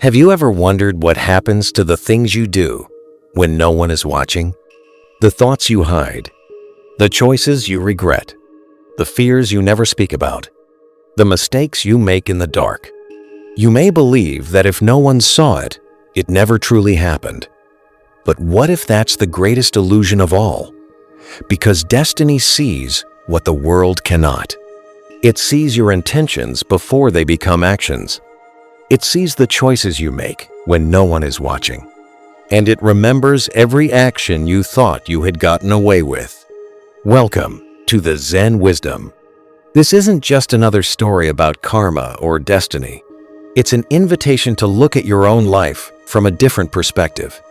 Have you ever wondered what happens to the things you do when no one is watching? The thoughts you hide, the choices you regret, the fears you never speak about, the mistakes you make in the dark. You may believe that if no one saw it, it never truly happened. But what if that's the greatest illusion of all? Because destiny sees what the world cannot. It sees your intentions before they become actions. It sees the choices you make when no one is watching. And it remembers every action you thought you had gotten away with. Welcome to the Zen Wisdom. This isn't just another story about karma or destiny. It's an invitation to look at your own life from a different perspective.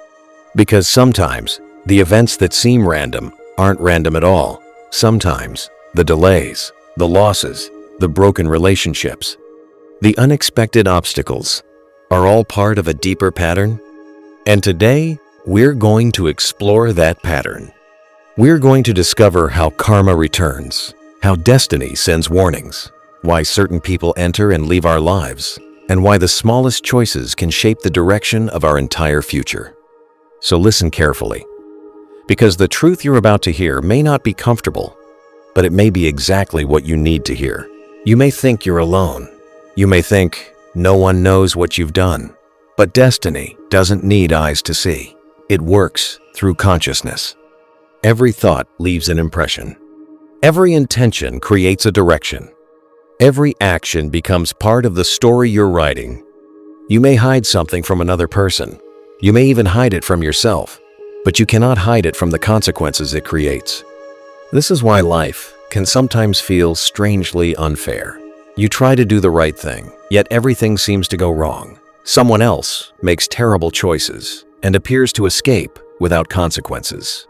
Because sometimes the events that seem random aren't random at all. Sometimes the delays, the losses, the broken relationships, the unexpected obstacles are all part of a deeper pattern. And today, we're going to explore that pattern. We're going to discover how karma returns, how destiny sends warnings, why certain people enter and leave our lives, and why the smallest choices can shape the direction of our entire future. So listen carefully, because the truth you're about to hear may not be comfortable, but it may be exactly what you need to hear. You may think you're alone. You may think no one knows what you've done. But destiny doesn't need eyes to see. It works through consciousness. Every thought leaves an impression. Every intention creates a direction. Every action becomes part of the story you're writing. You may hide something from another person. You may even hide it from yourself, but you cannot hide it from the consequences it creates. This is why life can sometimes feel strangely unfair. You try to do the right thing, yet everything seems to go wrong. Someone else makes terrible choices and appears to escape without consequences.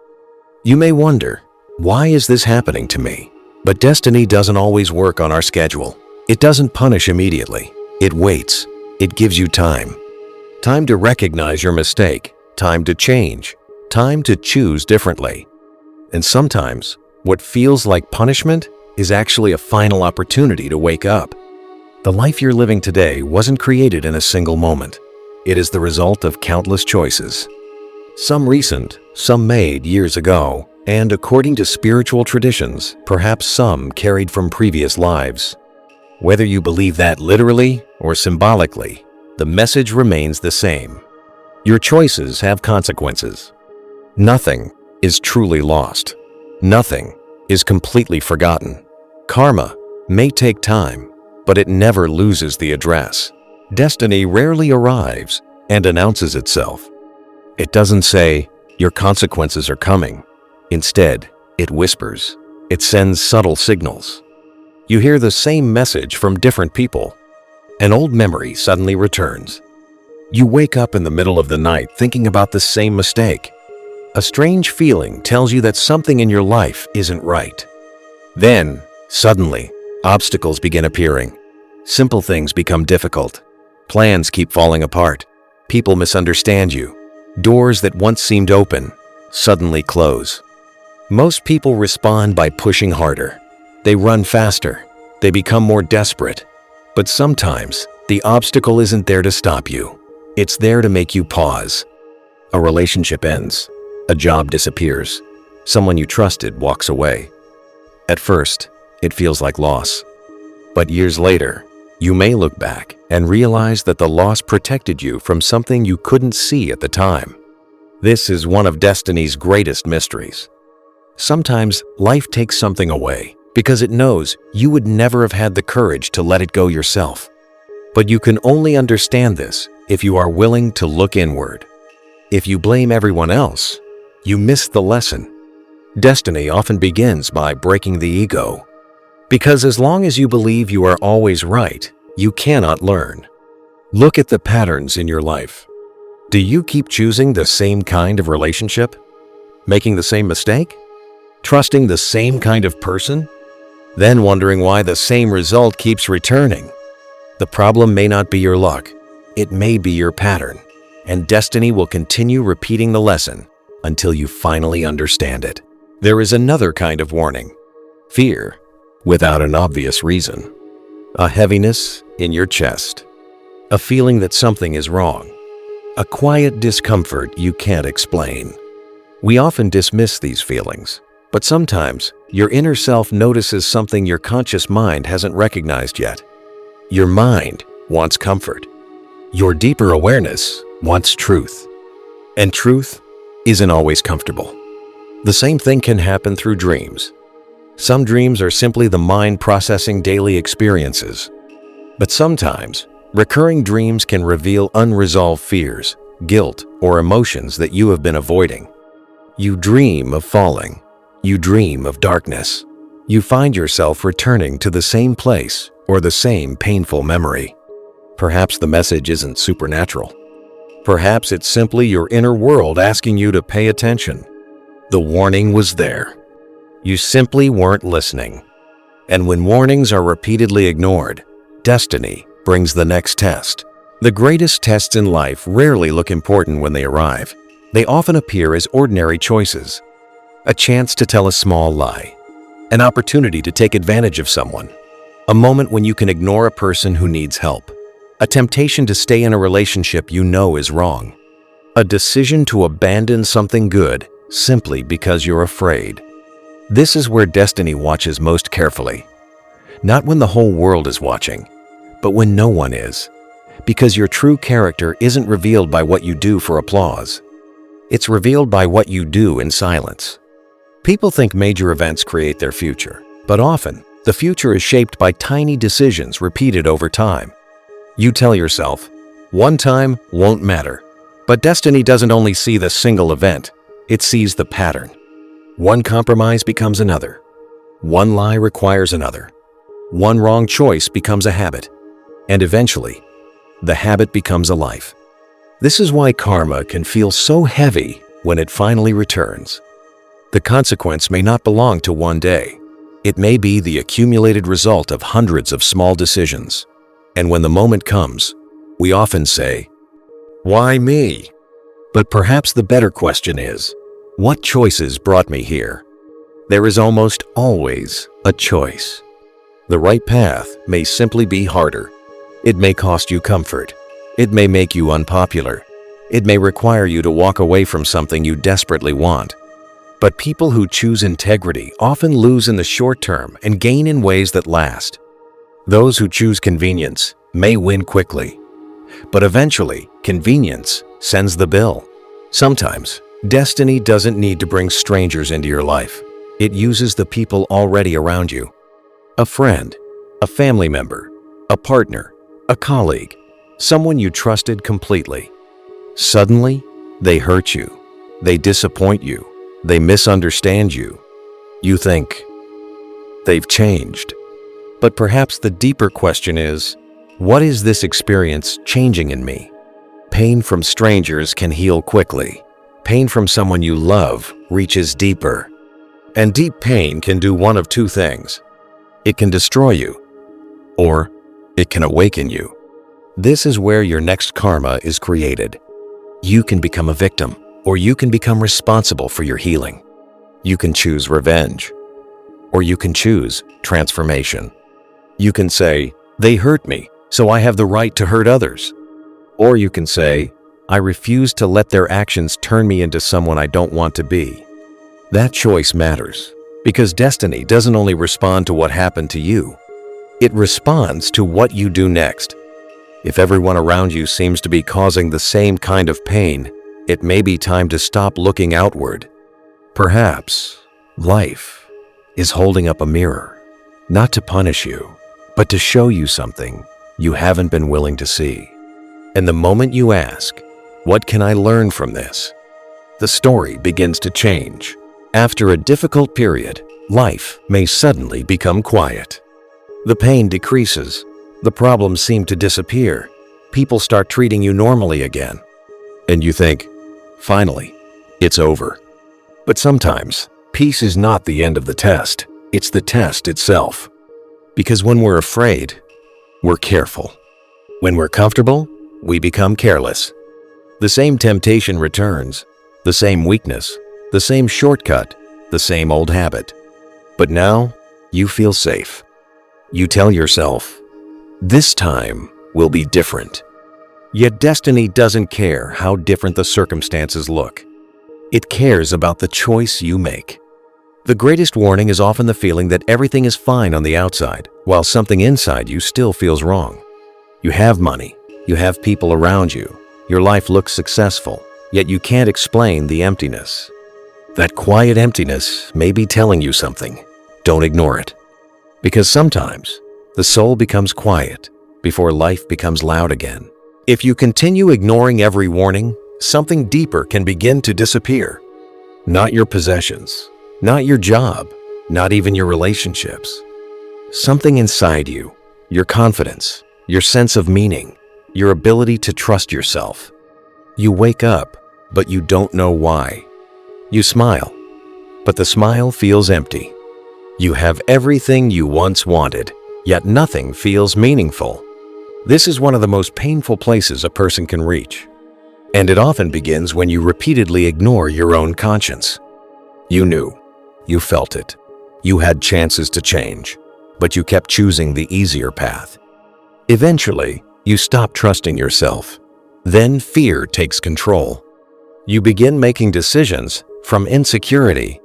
You may wonder, why is this happening to me? But destiny doesn't always work on our schedule. It doesn't punish immediately. It waits. It gives you time. Time to recognize your mistake, time to change, time to choose differently. And sometimes, what feels like punishment is actually a final opportunity to wake up. The life you're living today wasn't created in a single moment. It is the result of countless choices. Some recent, some made years ago, and according to spiritual traditions, perhaps some carried from previous lives. Whether you believe that literally or symbolically, the message remains the same. Your choices have consequences. Nothing is truly lost. Nothing is completely forgotten. Karma may take time, but it never loses the address. Destiny rarely arrives and announces itself. It doesn't say, "Your consequences are coming." Instead, it whispers. It sends subtle signals. You hear the same message from different people. An old memory suddenly returns. You wake up in the middle of the night thinking about the same mistake. A strange feeling tells you that something in your life isn't right. Then, suddenly, obstacles begin appearing. Simple things become difficult. Plans keep falling apart. People misunderstand you. Doors that once seemed open suddenly close. Most people respond by pushing harder. They run faster. They become more desperate. But sometimes, the obstacle isn't there to stop you. It's there to make you pause. A relationship ends. A job disappears. Someone you trusted walks away. At first, it feels like loss. But years later, you may look back and realize that the loss protected you from something you couldn't see at the time. This is one of destiny's greatest mysteries. Sometimes life takes something away because it knows you would never have had the courage to let it go yourself. But you can only understand this if you are willing to look inward. If you blame everyone else, you miss the lesson. Destiny often begins by breaking the ego. Because as long as you believe you are always right, you cannot learn. Look at the patterns in your life. Do you keep choosing the same kind of relationship? Making the same mistake? Trusting the same kind of person? Then wondering why the same result keeps returning? The problem may not be your luck. It may be your pattern. And destiny will continue repeating the lesson until you finally understand it. There is another kind of warning. Fear, without an obvious reason. A heaviness in your chest. a feeling that something is wrong, a quiet discomfort you can't explain. We often dismiss these feelings, but sometimes your inner self notices something your conscious mind hasn't recognized yet. Your mind wants comfort. Your deeper awareness wants truth. And truth isn't always comfortable. The same thing can happen through dreams. Some dreams are simply the mind processing daily experiences. But sometimes, recurring dreams can reveal unresolved fears, guilt, or emotions that you have been avoiding. You dream of falling. You dream of darkness. You find yourself returning to the same place or the same painful memory. Perhaps the message isn't supernatural. Perhaps it's simply your inner world asking you to pay attention. The warning was there. You simply weren't listening. And when warnings are repeatedly ignored, destiny brings the next test. The greatest tests in life rarely look important when they arrive. They often appear as ordinary choices. A chance to tell a small lie. An opportunity to take advantage of someone. A moment when you can ignore a person who needs help. A temptation to stay in a relationship you know is wrong. A decision to abandon something good simply because you're afraid. This is where destiny watches most carefully. Not when the whole world is watching, but when no one is. Because your true character isn't revealed by what you do for applause. It's revealed by what you do in silence. People think major events create their future, but often the future is shaped by tiny decisions repeated over time. You tell yourself, one time won't matter. But destiny doesn't only see the single event, it sees the pattern. One compromise becomes another. One lie requires another. One wrong choice becomes a habit. And eventually, the habit becomes a life. This is why karma can feel so heavy when it finally returns. The consequence may not belong to one day. It may be the accumulated result of hundreds of small decisions. And when the moment comes, we often say, "Why me?" But perhaps the better question is, what choices brought me here? There is almost always a choice. The right path may simply be harder. It may cost you comfort. It may make you unpopular. It may require you to walk away from something you desperately want. But people who choose integrity often lose in the short term and gain in ways that last. Those who choose convenience may win quickly, but eventually convenience sends the bill. Sometimes, destiny doesn't need to bring strangers into your life. It uses the people already around you. A friend, a family member, a partner, a colleague, someone you trusted completely. Suddenly, they hurt you. They disappoint you. They misunderstand you. You think, they've changed. But perhaps the deeper question is, what is this experience changing in me? Pain from strangers can heal quickly. Pain from someone you love reaches deeper. And deep pain can do one of two things. It can destroy you, or it can awaken you. This is where your next karma is created. You can become a victim, or you can become responsible for your healing. You can choose revenge, or you can choose transformation. You can say, they hurt me, so I have the right to hurt others. Or you can say, I refuse to let their actions turn me into someone I don't want to be. That choice matters, because destiny doesn't only respond to what happened to you. It responds to what you do next. If everyone around you seems to be causing the same kind of pain, it may be time to stop looking outward. Perhaps life is holding up a mirror, not to punish you, but to show you something you haven't been willing to see. And the moment you ask, what can I learn from this? The story begins to change. After a difficult period, life may suddenly become quiet. The pain decreases. The problems seem to disappear. People start treating you normally again. And you think, finally, it's over. But sometimes, peace is not the end of the test. It's the test itself. Because when we're afraid, we're careful. When we're comfortable, we become careless. The same temptation returns, the same weakness, the same shortcut, the same old habit. But now, you feel safe. You tell yourself, this time will be different. Yet destiny doesn't care how different the circumstances look. It cares about the choice you make. The greatest warning is often the feeling that everything is fine on the outside, while something inside you still feels wrong. You have money, you have people around you, your life looks successful, yet you can't explain the emptiness. That quiet emptiness may be telling you something. Don't ignore it. Because sometimes, the soul becomes quiet before life becomes loud again. If you continue ignoring every warning, something deeper can begin to disappear. Not your possessions, not your job, not even your relationships. Something inside you, your confidence, your sense of meaning, your ability to trust yourself. You wake up, but you don't know why. You smile, but the smile feels empty. You have everything you once wanted, yet nothing feels meaningful. This is one of the most painful places a person can reach. And it often begins when you repeatedly ignore your own conscience. You knew. You felt it. You had chances to change, but you kept choosing the easier path. Eventually, you stop trusting yourself. Then fear takes control. You begin making decisions from insecurity.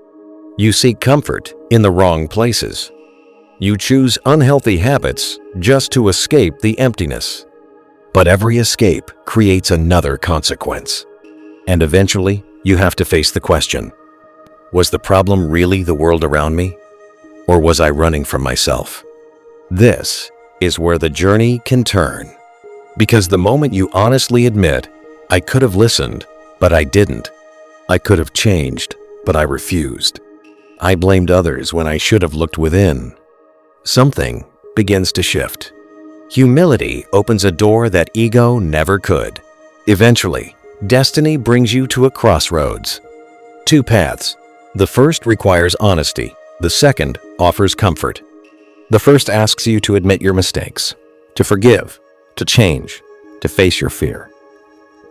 You seek comfort in the wrong places. You choose unhealthy habits just to escape the emptiness. But every escape creates another consequence. And eventually, you have to face the question: was the problem really the world around me? Or was I running from myself? This is where the journey can turn. Because the moment you honestly admit, I could have listened, but I didn't. I could have changed, but I refused. I blamed others when I should have looked within. Something begins to shift. Humility opens a door that ego never could. Eventually, destiny brings you to a crossroads. Two paths. The first requires honesty. The second offers comfort. The first asks you to admit your mistakes, to forgive, to change, to face your fear,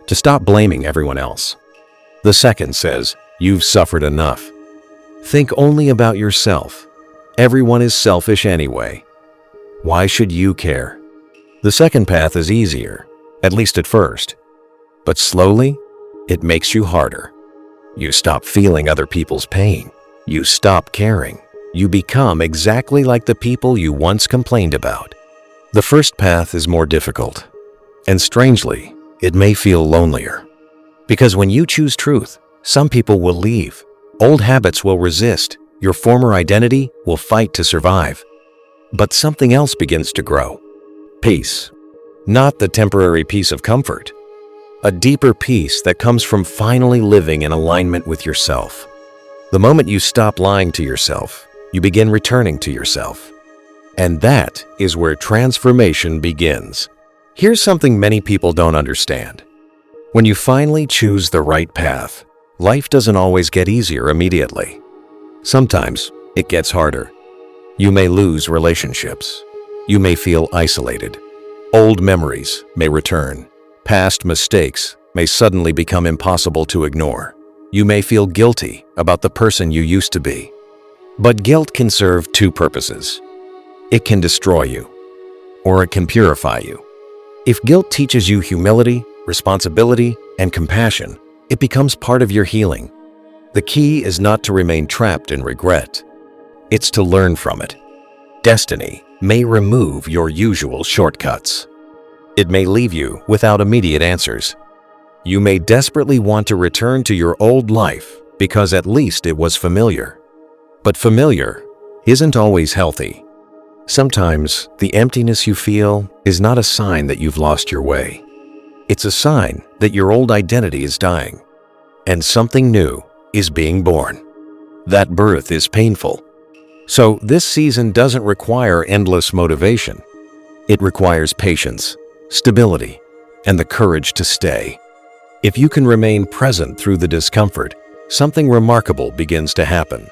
to stop blaming everyone else. The second says, you've suffered enough. Think only about yourself. Everyone is selfish anyway. Why should you care? The second path is easier, at least at first. But slowly, it makes you harder. You stop feeling other people's pain. You stop caring. You become exactly like the people you once complained about. The first path is more difficult. And strangely, it may feel lonelier. Because when you choose truth, some people will leave. Old habits will resist. Your former identity will fight to survive. But something else begins to grow. Peace. Not the temporary peace of comfort. A deeper peace that comes from finally living in alignment with yourself. The moment you stop lying to yourself, you begin returning to yourself. And that is where transformation begins. Here's something many people don't understand. When you finally choose the right path, life doesn't always get easier immediately. Sometimes it gets harder. You may lose relationships. You may feel isolated. Old memories may return. Past mistakes may suddenly become impossible to ignore. You may feel guilty about the person you used to be. But guilt can serve two purposes. It can destroy you, or it can purify you. If guilt teaches you humility, responsibility, and compassion, it becomes part of your healing. The key is not to remain trapped in regret. It's to learn from it. Destiny may remove your usual shortcuts. It may leave you without immediate answers. You may desperately want to return to your old life because at least it was familiar. But familiar isn't always healthy. Sometimes the emptiness you feel is not a sign that you've lost your way. It's a sign that your old identity is dying and something new is being born. That birth is painful. So this season doesn't require endless motivation. It requires patience, stability, and the courage to stay. If you can remain present through the discomfort, something remarkable begins to happen.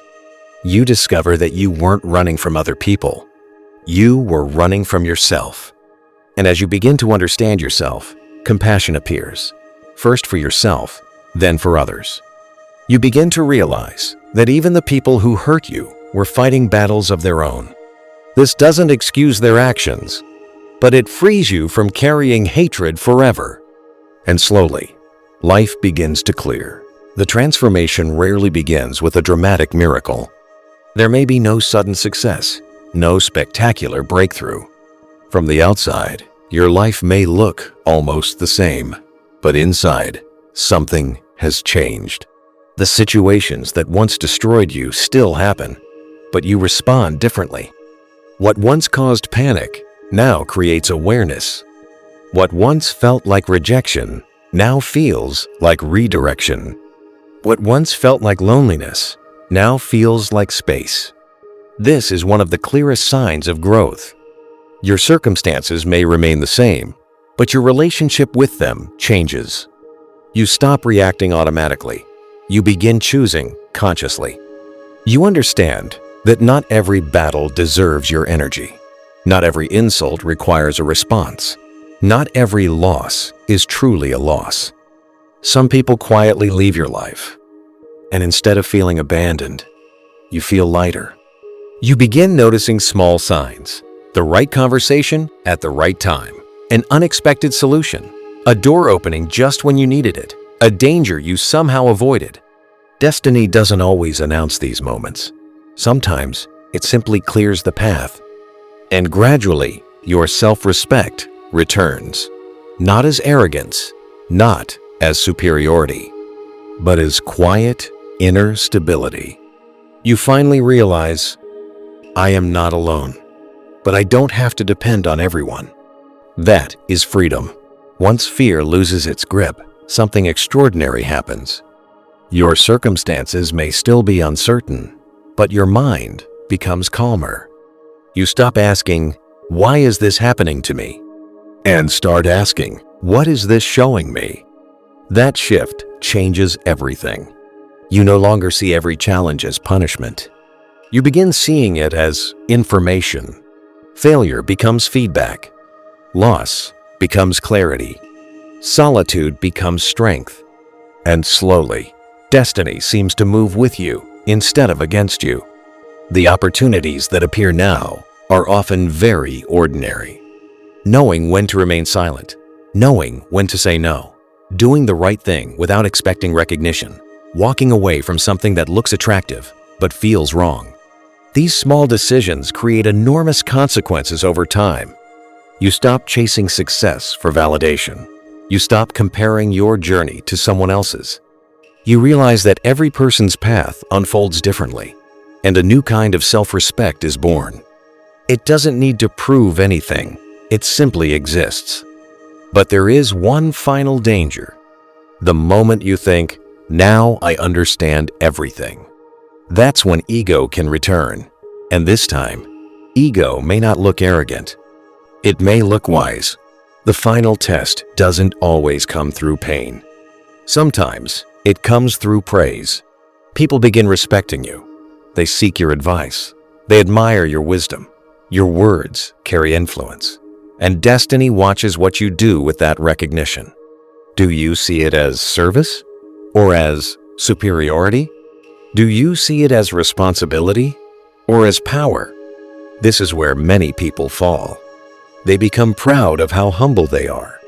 You discover that you weren't running from other people. You were running from yourself. And as you begin to understand yourself, compassion appears, first for yourself, then for others. You begin to realize that even the people who hurt you were fighting battles of their own. This doesn't excuse their actions, but it frees you from carrying hatred forever. And slowly, life begins to clear. The transformation rarely begins with a dramatic miracle. There may be no sudden success, no spectacular breakthrough. From the outside, your life may look almost the same, but inside, something has changed. The situations that once destroyed you still happen, but you respond differently. What once caused panic now creates awareness. What once felt like rejection now feels like redirection. What once felt like loneliness now feels like space. This is one of the clearest signs of growth. Your circumstances may remain the same, but your relationship with them changes. You stop reacting automatically. You begin choosing consciously. You understand that not every battle deserves your energy. Not every insult requires a response. Not every loss is truly a loss. Some people quietly leave your life, and instead of feeling abandoned, you feel lighter. You begin noticing small signs, the right conversation at the right time, an unexpected solution, a door opening just when you needed it, a danger you somehow avoided. Destiny doesn't always announce these moments. Sometimes it simply clears the path, and gradually your self-respect returns, not as arrogance, not as superiority, but as quiet inner stability. You finally realize, I am not alone, but I don't have to depend on everyone. That is freedom. Once fear loses its grip, something extraordinary happens. Your circumstances may still be uncertain, but your mind becomes calmer. You stop asking, why is this happening to me? And start asking, what is this showing me? That shift changes everything. You no longer see every challenge as punishment. You begin seeing it as information. Failure becomes feedback. Loss becomes clarity. Solitude becomes strength. And slowly, destiny seems to move with you instead of against you. The opportunities that appear now are often very ordinary. Knowing when to remain silent, knowing when to say no, doing the right thing without expecting recognition, walking away from something that looks attractive but feels wrong. These small decisions create enormous consequences over time. You stop chasing success for validation. You stop comparing your journey to someone else's. You realize that every person's path unfolds differently, and a new kind of self-respect is born. It doesn't need to prove anything. It simply exists. But there is one final danger. The moment you think, now I understand everything. That's when ego can return. And this time, ego may not look arrogant. It may look wise. The final test doesn't always come through pain. Sometimes it comes through praise. People begin respecting you. They seek your advice. They admire your wisdom. Your words carry influence. And destiny watches what you do with that recognition. Do you see it as service or as superiority? Do you see it as responsibility or as power? This is where many people fall. They become proud of how humble they are.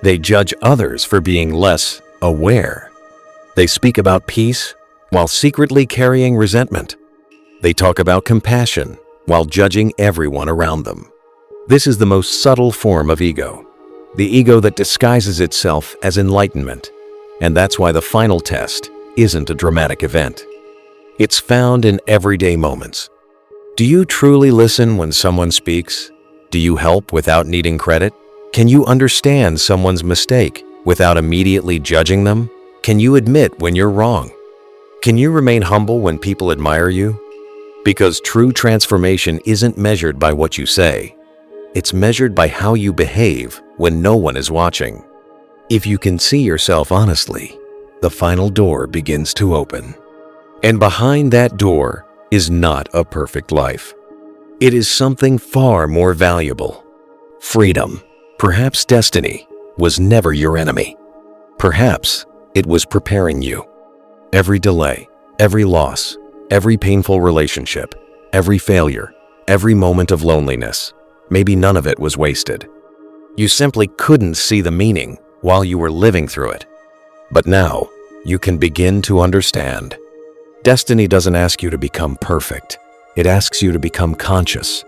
They judge others for being less aware. They speak about peace while secretly carrying resentment. They talk about compassion while judging everyone around them. This is the most subtle form of ego, the ego that disguises itself as enlightenment. And that's why the final test isn't a dramatic event. It's found in everyday moments. Do you truly listen when someone speaks? Do you help without needing credit? Can you understand someone's mistake without immediately judging them? Can you admit when you're wrong? Can you remain humble when people admire you? Because true transformation isn't measured by what you say. It's measured by how you behave when no one is watching. If you can see yourself honestly, the final door begins to open. And behind that door is not a perfect life. It is something far more valuable. Freedom. Perhaps destiny was never your enemy. Perhaps it was preparing you. Every delay, every loss, every painful relationship, every failure, every moment of loneliness, maybe none of it was wasted. You simply couldn't see the meaning while you were living through it. But now, you can begin to understand. Destiny doesn't ask you to become perfect. It asks you to become conscious,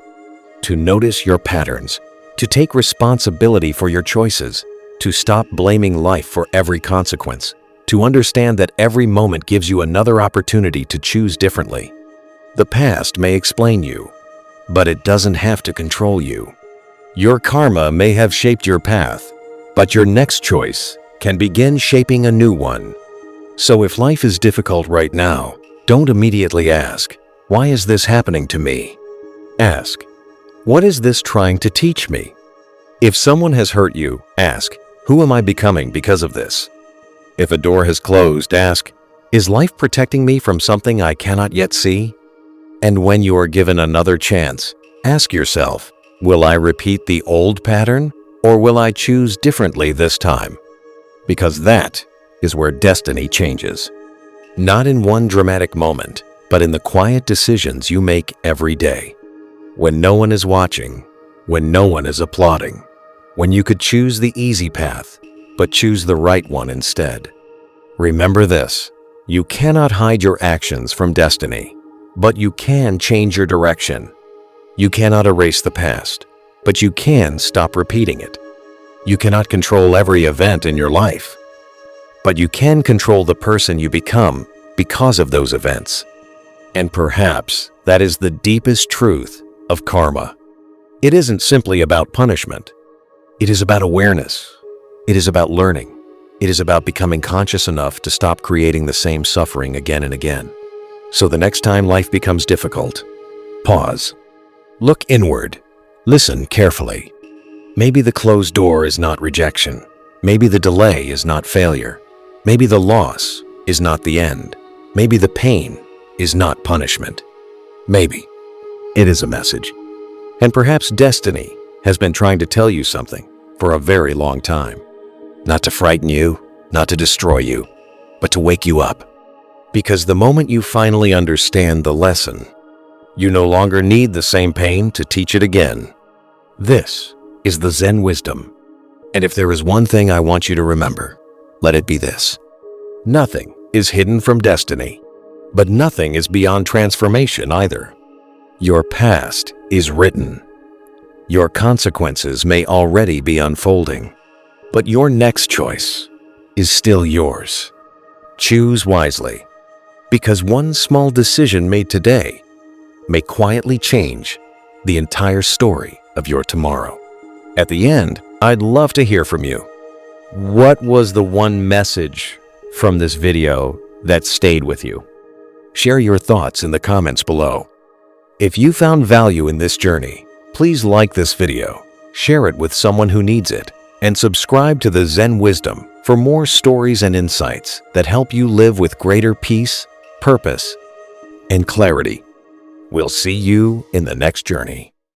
to notice your patterns, to take responsibility for your choices, to stop blaming life for every consequence, to understand that every moment gives you another opportunity to choose differently. The past may explain you, but it doesn't have to control you. Your karma may have shaped your path, but your next choice can begin shaping a new one. So if life is difficult right now, don't immediately ask, "Why is this happening to me?" Ask, "What is this trying to teach me?" If someone has hurt you, ask, "Who am I becoming because of this?" If a door has closed, ask, "Is life protecting me from something I cannot yet see?" And when you are given another chance, ask yourself, "Will I repeat the old pattern, or will I choose differently this time?" Because that is where destiny changes. Not in one dramatic moment, but in the quiet decisions you make every day. When no one is watching, when no one is applauding, when you could choose the easy path, but choose the right one instead. Remember this, you cannot hide your actions from destiny, but you can change your direction. You cannot erase the past, but you can stop repeating it. You cannot control every event in your life, but you can control the person you become because of those events. And perhaps that is the deepest truth of karma. It isn't simply about punishment. It is about awareness. It is about learning. It is about becoming conscious enough to stop creating the same suffering again and again. So the next time life becomes difficult, pause. Look inward. Listen carefully. Maybe the closed door is not rejection. Maybe the delay is not failure. Maybe the loss is not the end. Maybe the pain is not punishment. Maybe it is a message. And perhaps destiny has been trying to tell you something for a very long time. Not to frighten you, not to destroy you, but to wake you up. Because the moment you finally understand the lesson, you no longer need the same pain to teach it again. This is the Zen Wisdom. And if there is one thing I want you to remember, let it be this. Nothing is hidden from destiny, but nothing is beyond transformation either. Your past is written. Your consequences may already be unfolding, but your next choice is still yours. Choose wisely, because one small decision made today may quietly change the entire story of your tomorrow. At the end, I'd love to hear from you. What was the one message from this video that stayed with you? Share your thoughts in the comments below. If you found value in this journey, please like this video, share it with someone who needs it, and subscribe to the Zen Wisdom for more stories and insights that help you live with greater peace, purpose, and clarity. We'll see you in the next journey.